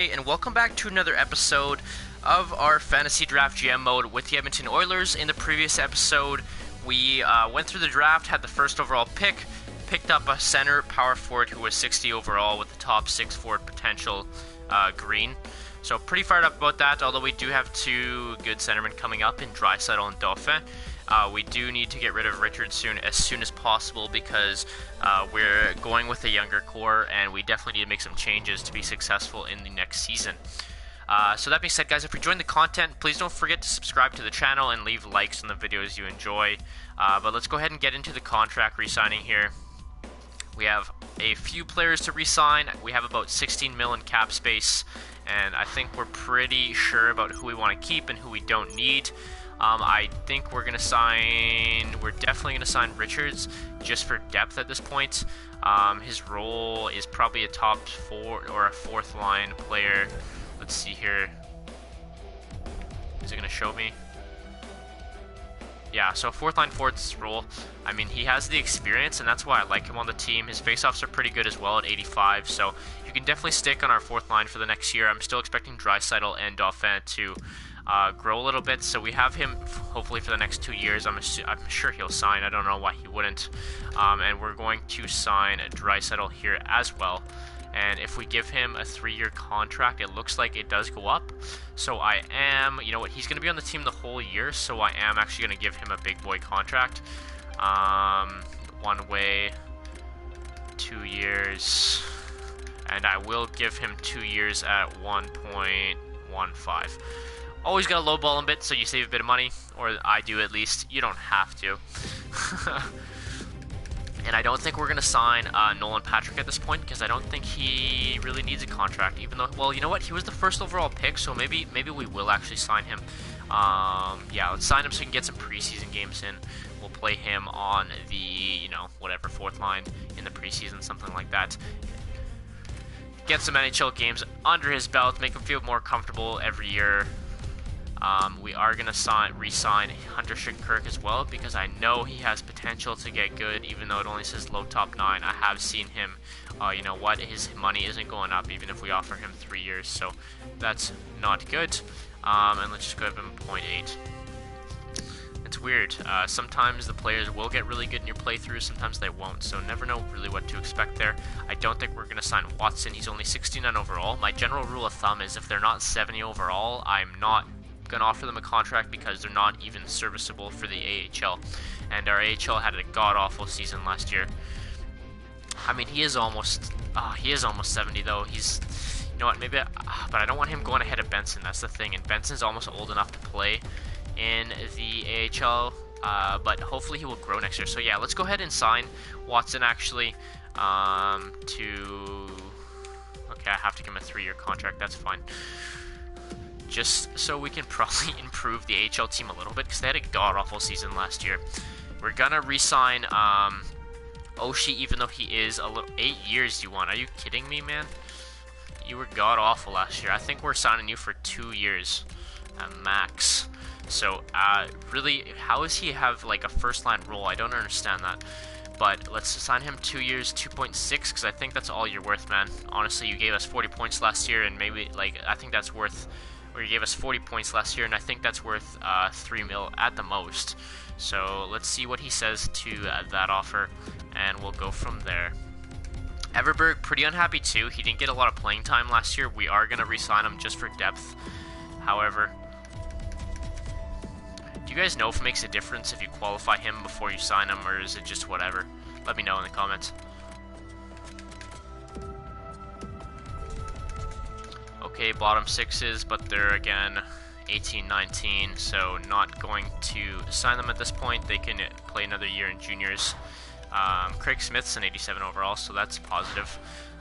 And welcome back to another episode of our Fantasy Draft GM mode with the Edmonton Oilers. In the previous episode, we went through the draft, had the first overall pick, picked up a center power forward who was 60 overall with the top 6 forward potential, Green. So pretty fired up about that, although we do have two good centermen coming up in Draisaitl and Dauphin. We do need to get rid of Richard as soon as possible because we're going with a younger core and we definitely need to make some changes to be successful in the next season. So that being said, guys, if you're enjoying the content, please don't forget to subscribe to the channel and leave likes on the videos you enjoy. But let's go ahead and get into the contract re-signing here. We have a few players to re-sign. We have about 16 mil in cap space, and I think we're pretty sure about who we want to keep and who we don't need. I think we're definitely going to sign Richards just for depth at this point. His role is probably a top 4 or a 4th line player. Let's see here. Is it going to show me? Yeah, so 4th line forward's role. I mean, he has the experience, and that's why I like him on the team. His faceoffs are pretty good as well at 85, so you can definitely stick on our 4th line for the next year. I'm still expecting Draisaitl and Dauphin to grow a little bit, so we have him hopefully for the next 2 years. I'm sure he'll sign. I don't know why he wouldn't. And we're going to sign Draisaitl here as well. And if we give him a 3-year contract, it looks like it does go up. So I am, you know what, he's going to be on the team the whole year, so I am actually going to give him a big boy contract. 1 way, 2 years, and I will give him 2 years at 1.15. Always got to lowball him a bit so you save a bit of money, or I do at least. You don't have to. And I don't think we're going to sign Nolan Patrick at this point because I don't think he really needs a contract, even though, well, you know what? He was the first overall pick, so maybe we will actually sign him. Yeah, let's sign him so we can get some preseason games in. We'll play him on the, you know, whatever, 4th line in the preseason, something like that. Get some NHL games under his belt, make him feel more comfortable every year. We are going to re-sign Hunter Schinkirk as well because I know he has potential to get good, even though it only says low top 9. I have seen him, you know what, his money isn't going up even if we offer him 3 years, so that's not good. And let's just go up in 0.8. It's weird. Sometimes the players will get really good in your playthrough, sometimes they won't, so never know really what to expect there. I don't think we're going to sign Watson. He's only 69 overall. My general rule of thumb is if they're not 70 overall, I'm not going to offer them a contract because they're not even serviceable for the AHL, and our AHL had a god-awful season last year. I mean, he is almost 70 though. He's, you know what, maybe, but I don't want him going ahead of Benson. That's the thing, and Benson's almost old enough to play in the AHL, but hopefully he will grow next year. So yeah, let's go ahead and sign Watson actually. Okay, I have to give him a 3-year contract. That's fine. Just so we can probably improve the AHL team a little bit because they had a god-awful season last year. We're gonna re-sign Oshie, even though he is a little 8 years. You want? Are you kidding me, man? You were god-awful last year. I think we're signing you for 2 years at max. So really, how does he have like a first-line role? I don't understand that. But let's assign him 2 years, 2.6, because I think that's all you're worth, man. Honestly, you gave us 40 points last year, and maybe like I think that's worth. Or you gave us 40 points last year, and I think that's worth 3 mil at the most. So let's see what he says to that offer, and we'll go from there. Everberg, pretty unhappy too. He didn't get a lot of playing time last year. We are going to re-sign him just for depth. However, do you guys know if it makes a difference if you qualify him before you sign him, or is it just whatever? Let me know in the comments. Okay, bottom 6s, but they're again 18, 19, so not going to sign them at this point. They can play another year in juniors. Craig Smith's an 87 overall, so that's positive.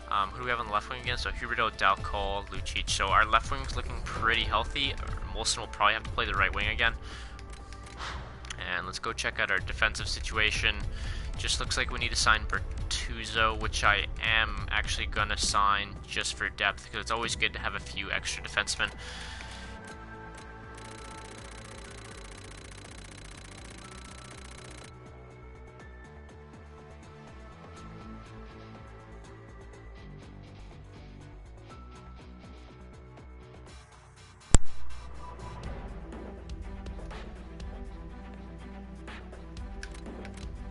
Who do we have on the left wing again? So Huberdeau, Dalcol, Lucic. So our left wing's looking pretty healthy. Molson will probably have to play the right wing again. And let's go check out our defensive situation. Just looks like we need to sign Bertuzzo, which I am actually going to sign just for depth, because it's always good to have a few extra defensemen.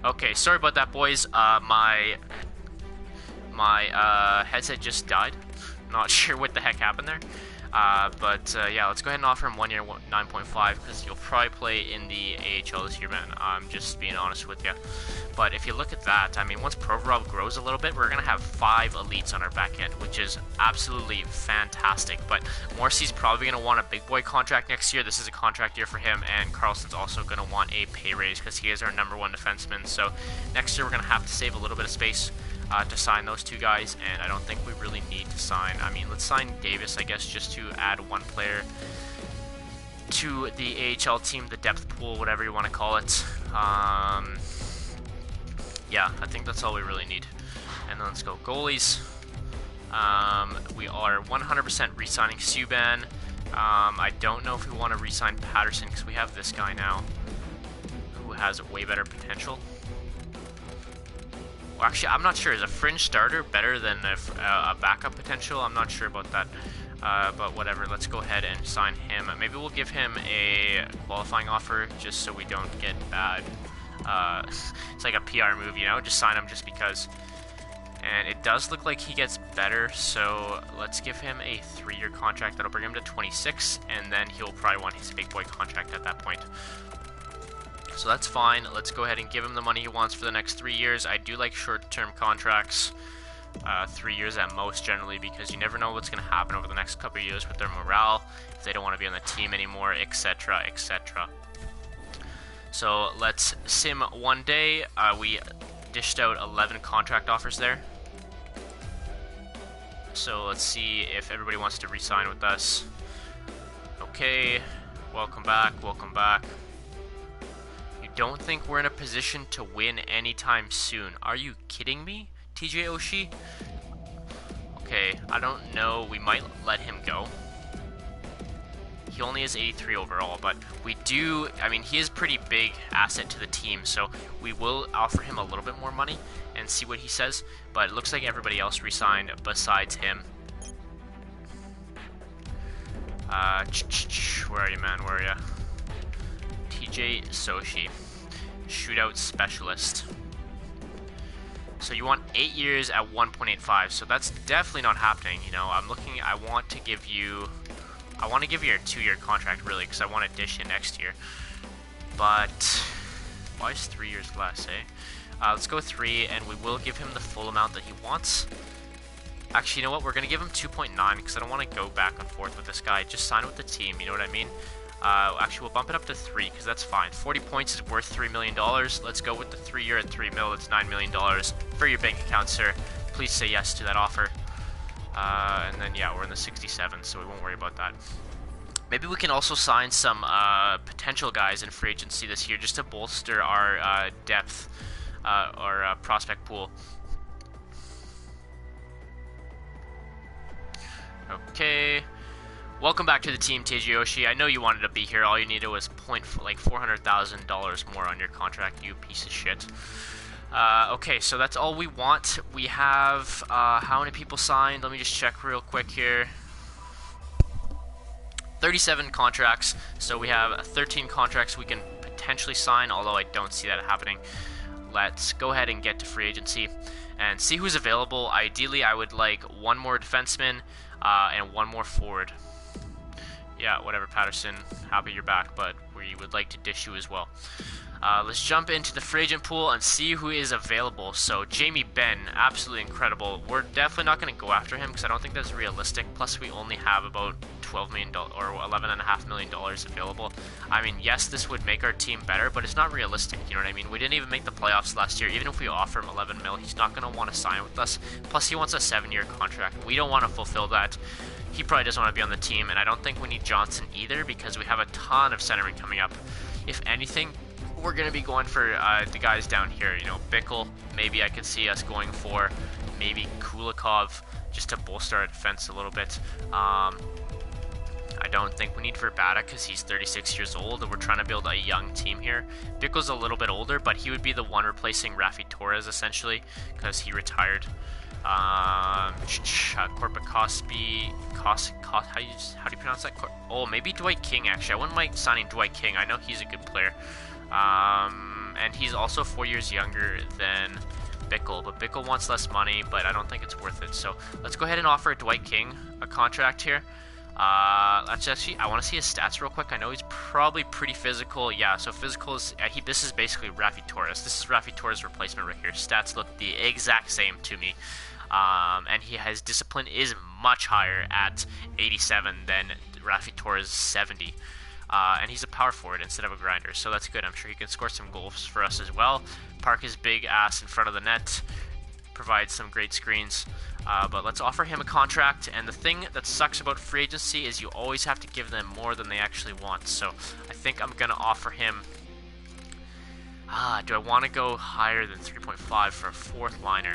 Okay, sorry about that, boys. My headset just died. Not sure what the heck happened there. But yeah, let's go ahead and offer him 1 year 9.5 because you'll probably play in the AHL this year, man. I'm just being honest with you. But if you look at that, I mean, once Provorov grows a little bit, we're going to have 5 elites on our back end, which is absolutely fantastic. But Morrissey's probably going to want a big boy contract next year. This is a contract year for him, and Carlson's also going to want a pay raise because he is our #1 defenseman. So next year we're going to have to save a little bit of space to sign those 2 guys, and I don't think we really need to sign. I mean, let's sign Davis, I guess, just to add 1 player to the AHL team, the depth pool, whatever you want to call it. Yeah, I think that's all we really need. And then let's go goalies. We are 100% re-signing Subban. I don't know if we want to re-sign Patterson because we have this guy now who has way better potential. Well, actually, I'm not sure. Is a fringe starter better than a backup potential? I'm not sure about that. But whatever, let's go ahead and sign him. Maybe we'll give him a qualifying offer just so we don't get bad. It's like a PR move, you know? Just sign him just because. And it does look like he gets better, so let's give him a 3-year contract. That'll bring him to 26, and then he'll probably want his big boy contract at that point. So that's fine. Let's go ahead and give him the money he wants for the next 3 years. I do like short-term contracts, 3 years at most generally, because you never know what's going to happen over the next couple of years with their morale, if they don't want to be on the team anymore, etc., etc. So let's sim 1 day. We dished out 11 contract offers there. So let's see if everybody wants to re-sign with us. Okay, welcome back, welcome back. You don't think we're in a position to win anytime soon? Are you kidding me, TJ Oshie? Okay, I don't know, we might let him go. He only has 83 overall, but we do, I mean, he is a pretty big asset to the team, so we will offer him a little bit more money and see what he says, but it looks like everybody else re-signed besides him. Where are you, man? Where are you? TJ Oshie, shootout specialist. So you want 8 years at 1.85, so that's definitely not happening, you know. I'm looking, I want to give you a 2-year contract, really, because I want to dish in next year. But why is 3 years less, eh? Let's go 3, and we will give him the full amount that he wants. Actually, you know what? We're going to give him 2.9, because I don't want to go back and forth with this guy. Just sign with the team, you know what I mean? Actually, we'll bump it up to 3, because that's fine. 40 points is worth $3 million. Let's go with the 3-year at $3 million. It's $9 million for your bank account, sir. Please say yes to that offer. And then, yeah, we're in the 67, so we won't worry about that. Maybe we can also sign some potential guys in free agency this year just to bolster our depth or prospect pool. Okay. Welcome back to the team, TJ Oshie. I know you wanted to be here. All you needed was $400,000 more on your contract, you piece of shit. Okay, so that's all we want. We have, how many people signed? Let me just check real quick here. 37 contracts, so we have 13 contracts we can potentially sign, although I don't see that happening. Let's go ahead and get to free agency and see who's available. Ideally, I would like 1 more defenseman and 1 more forward. Yeah, whatever, Patterson. Happy you're back, but we would like to dish you as well. Let's jump into the free agent pool and see who is available. So, Jamie Benn, absolutely incredible. We're definitely not going to go after him because I don't think that's realistic. Plus, we only have about $12 million or $11.5 million available. I mean, yes, this would make our team better, but it's not realistic. You know what I mean? We didn't even make the playoffs last year. Even if we offer him $11 million, he's not going to want to sign with us. Plus, he wants a 7-year contract. We don't want to fulfill that. He probably doesn't want to be on the team, and I don't think we need Johnson either because we have a ton of centering coming up. If anything, we're going to be going for the guys down here, you know, Bickle. Maybe I could see us going for maybe Kulikov just to bolster our defense a little bit. I don't think we need Verbata because he's 36 years old and we're trying to build a young team here. Bickle's a little bit older, but he would be the one replacing Rafi Torres essentially because he retired. Corpus Cosby, how do you pronounce that? Oh, maybe Dwight King actually. I wouldn't mind signing Dwight King. I know he's a good player. And he's also 4 years younger than Bickle, but Bickle wants less money, but I don't think it's worth it. So let's go ahead and offer Dwight King a contract here. Let's actually, I want to see his stats real quick. I know he's probably pretty physical. Yeah, so physical is, this is basically Rafi Torres. This is Rafi Torres' replacement right here. Stats look the exact same to me. And his discipline is much higher at 87 than Rafi Torres' 70. And he's a power forward instead of a grinder, so that's good. I'm sure he can score some goals for us as well. Park his big ass in front of the net, provide some great screens. But let's offer him a contract, and the thing that sucks about free agency is you always have to give them more than they actually want. So I think I'm going to offer him... do I want to go higher than 3.5 for a fourth liner?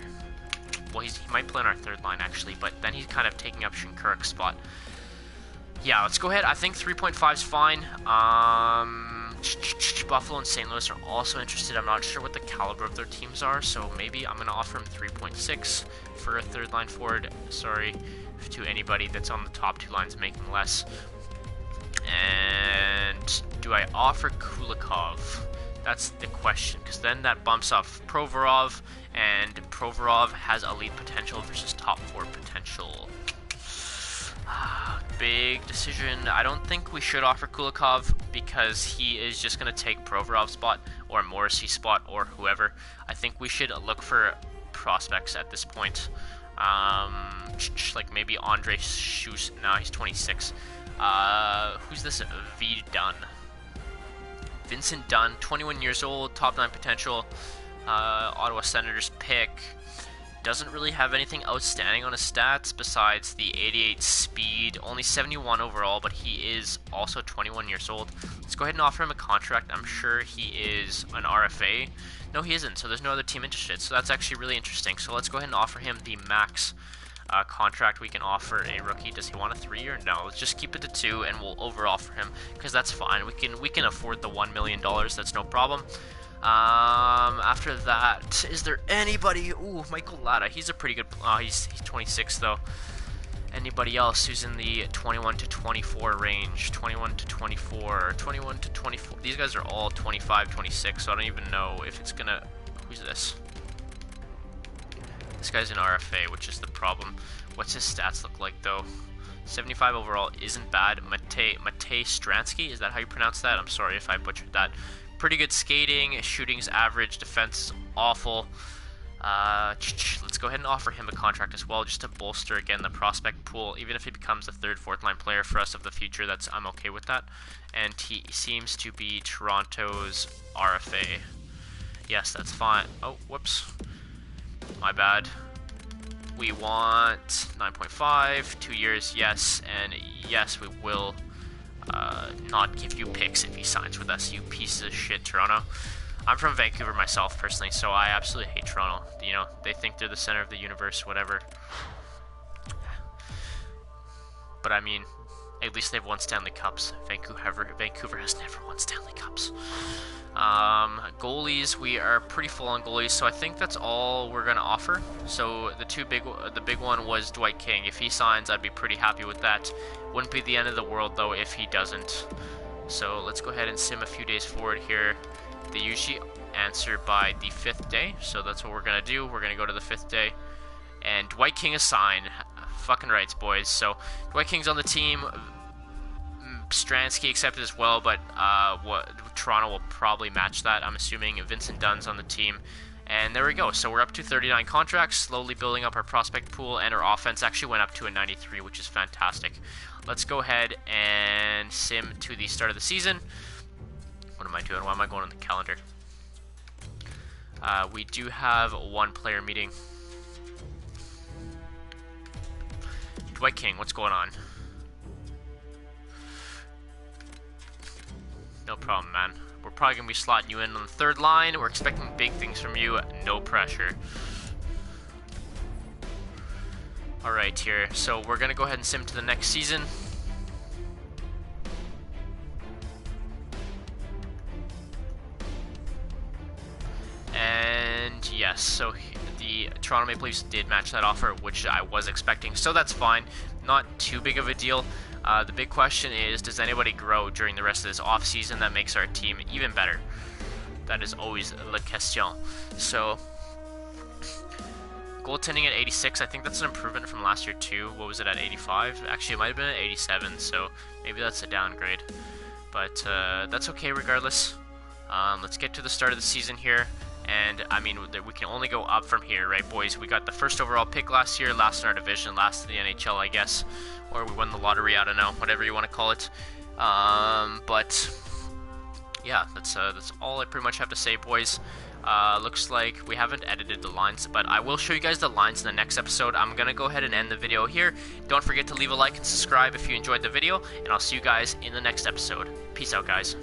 Well, he might play on our third line, actually, but then he's kind of taking up Shinkurik's spot. Yeah, let's go ahead. I think 3.5 is fine. Buffalo and St. Louis are also interested. I'm not sure what the caliber of their teams are, so maybe I'm going to offer him 3.6 for a third line forward. Sorry to anybody that's on the top two lines making less. And do I offer Kulikov? That's the question, because then that bumps up Provorov, and Provorov has elite potential versus top four potential. Big decision. I don't think we should offer Kulikov because he is just going to take Provorov's spot or Morrissey's spot or whoever. I think we should look for prospects at this point. Like maybe Andre Schus. No, he's 26. Who's this? V. Dunn. Vincent Dunn, 21 years old, top 9 potential. Ottawa Senators pick. Doesn't really have anything outstanding on his stats besides the 88 speed, only 71 overall, but he is also 21 years old. Let's go ahead and offer him a contract. I'm sure he is an RFA. No, he isn't, so there's no other team interested, so that's actually really interesting. So let's go ahead and offer him the max contract we can offer a rookie. Does he want a 3 or no? Let's just keep it to 2 and we'll over offer him because that's fine. We can afford the $1 million. That's no problem. After that, is there anybody? Ooh, Michael Latta. He's a pretty good. He's 26 though. Anybody else who's in the 21 to 24 range? 21 to 24, 21 to 24. These guys are all 25, 26. So I don't even know if it's gonna. Who's this? This guy's an RFA, which is the problem. What's his stats look like though? 75 overall isn't bad. Matej Stransky, is that how you pronounce that? I'm sorry if I butchered that. Pretty good skating, shooting's average, defense is awful. Let's go ahead and offer him a contract as well, just to bolster again the prospect pool. Even if he becomes a third, fourth line player for us of the future, I'm okay with that. And he seems to be Toronto's RFA. Yes, that's fine. Oh, whoops, my bad. We want 9.5, 2 years, yes, and yes, we will. Not give you picks if he signs with us, you pieces of shit, Toronto. I'm from Vancouver myself, personally, so I absolutely hate Toronto. You know, they think they're the center of the universe, whatever. But I mean, at least they've won Stanley Cups. Vancouver has never won Stanley Cups. Goalies, we are pretty full on goalies, so I think that's all we're gonna offer. So the big one was Dwight King. If he signs, I'd be pretty happy with that. Wouldn't be the end of the world though if he doesn't. So let's go ahead and sim a few days forward here. They usually answer by the 5th day, so that's what we're gonna do. We're gonna go to the 5th day, and Dwight King is signed. Fucking rights, boys. So Dwight King's on the team. Stransky accepted as well, but Toronto will probably match that. I'm assuming Vincent Dunn's on the team. And there we go. So we're up to 39 contracts, slowly building up our prospect pool, and our offense actually went up to a 93, which is fantastic. Let's go ahead and sim to the start of the season. What am I doing? Why am I going on the calendar? We do have one player meeting. Dwight King, what's going on? No problem, man. We're probably going to be slotting you in on the third line. We're expecting big things from you. No pressure. Alright here. So we're going to go ahead and sim to the next season. And yes, so the Toronto Maple Leafs did match that offer, which I was expecting. So that's fine. Not too big of a deal. The big question is, does anybody grow during the rest of this offseason that makes our team even better? That is always la question. So, goaltending at 86, I think that's an improvement from last year too. What was it at 85? Actually, it might have been at 87, so maybe that's a downgrade. But that's okay regardless. Let's get to the start of the season here. And, I mean, we can only go up from here, right, boys? We got the first overall pick last year, last in our division, last in the NHL, I guess. Or we won the lottery, I don't know, whatever you want to call it. But, yeah, that's all I pretty much have to say, boys. Looks like we haven't edited the lines, but I will show you guys the lines in the next episode. I'm going to go ahead and end the video here. Don't forget to leave a like and subscribe if you enjoyed the video, and I'll see you guys in the next episode. Peace out, guys.